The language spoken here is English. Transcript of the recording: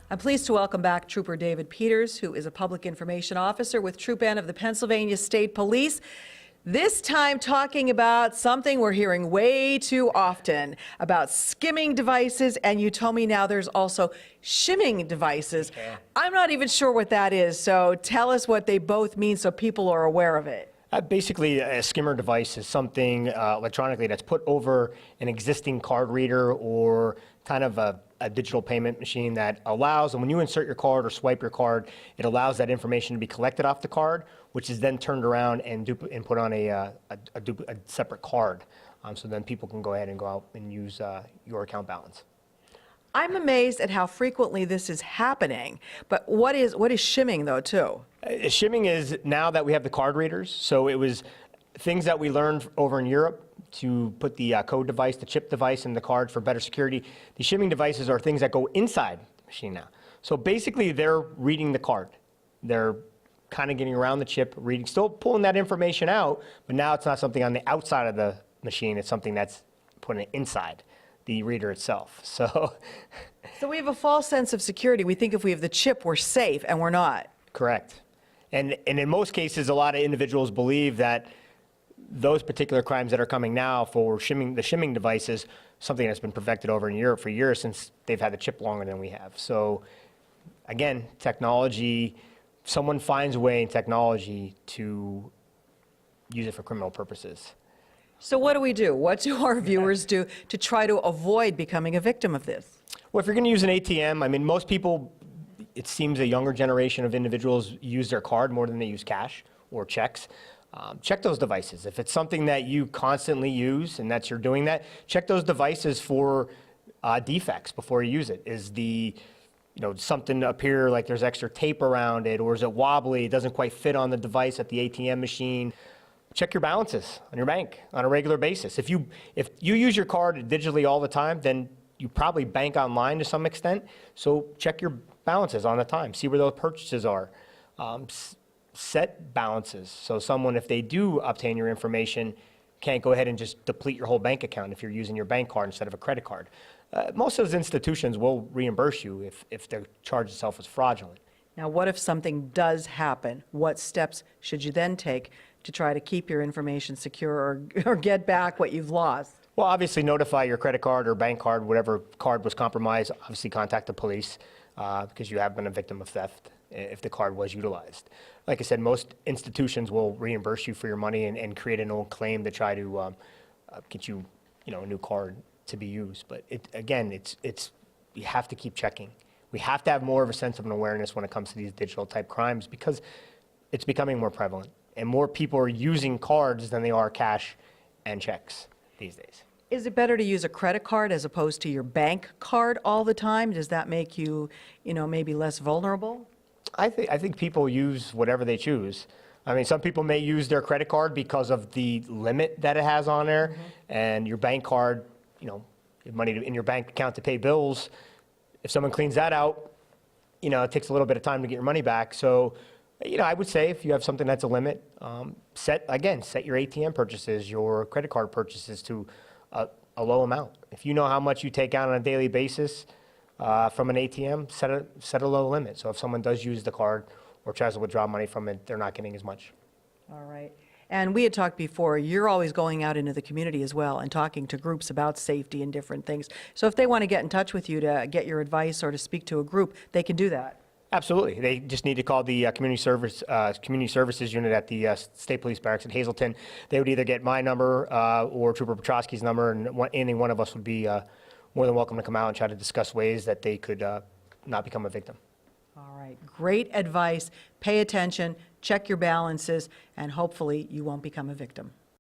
I'm pleased to welcome back Trooper David Peters, who is a public information officer with Troop N of the Pennsylvania State Police. This time talking about something we're hearing way too often, about skimming devices, and you told me now there's also shimming devices. Yeah. I'm not even sure what that is, so tell us what they both mean so people are aware of it. Basically, a skimmer device is something electronically that's put over an existing card reader or kind of a digital payment machine that allows, and when you insert your card or swipe your card, it allows that information to be collected off the card, which is then turned around and put on a separate card. So then people can go ahead and go out and use your account balance. I'm amazed at how frequently this is happening, but what is shimming though too? Shimming is now that we have the card readers, so it was things that we learned over in Europe to put the code device, the chip device in the card for better security. The shimming devices are things that go inside the machine now. So basically they're reading the card. They're kind of getting around the chip, reading, still pulling that information out, but now it's not something on the outside of the machine, it's something that's putting it inside the reader itself. So we have a false sense of security. We think if we have the chip, we're safe, and we're not. Correct. And in most cases, a lot of individuals believe that those particular crimes that are coming now for the shimming devices, something that's been perfected over in Europe for years since they've had the chip longer than we have. So again, technology, someone finds a way in technology to use it for criminal purposes. So what do we do? What do our viewers do to try to avoid becoming a victim of this? Well, if you're going to use an ATM, I mean, most people, it seems a younger generation of individuals use their card more than they use cash or checks. Check those devices. If it's something that you constantly use and that you're doing that, check those devices for defects before you use it. Is something appear like there's extra tape around it, or is it wobbly? It doesn't quite fit on the device at the ATM machine. Check your balances on your bank on a regular basis. If you use your card digitally all the time, then you probably bank online to some extent. So check your balances on the time. See where those purchases are. Set balances. So someone, if they do obtain your information, can't go ahead and just deplete your whole bank account if you're using your bank card instead of a credit card. Most of those institutions will reimburse you if the charge itself is fraudulent. Now, what if something does happen? What steps should you then take to try to keep your information secure or get back what you've lost? Well, obviously notify your credit card or bank card, whatever card was compromised. Obviously contact the police because you have been a victim of theft if the card was utilized. Like I said, most institutions will reimburse you for your money and create an old claim to try to get you, a new card to be used. But again, you have to keep checking. We have to have more of a sense of an awareness when it comes to these digital type crimes because it's becoming more prevalent and more people are using cards than they are cash and checks these days. Is it better to use a credit card as opposed to your bank card all the time? Does that make you, maybe less vulnerable? I think people use whatever they choose. I mean, some people may use their credit card because of the limit that it has on there, and your bank card, you have money in your bank account to pay bills. If someone cleans that out, it takes a little bit of time to get your money back. So, I would say if you have something that's a limit, set your ATM purchases, your credit card purchases to a low amount. If you know how much you take out on a daily basis from an ATM, set a low limit. So if someone does use the card or tries to withdraw money from it, they're not getting as much. All right. And we had talked before, you're always going out into the community as well and talking to groups about safety and different things. So if they want to get in touch with you to get your advice or to speak to a group, they can do that. Absolutely. They just need to call the community services unit at the State Police Barracks in Hazleton. They would either get my number or Trooper Petrosky's number, and any one of us would be more than welcome to come out and try to discuss ways that they could not become a victim. All right. Great advice. Pay attention, check your balances, and hopefully you won't become a victim.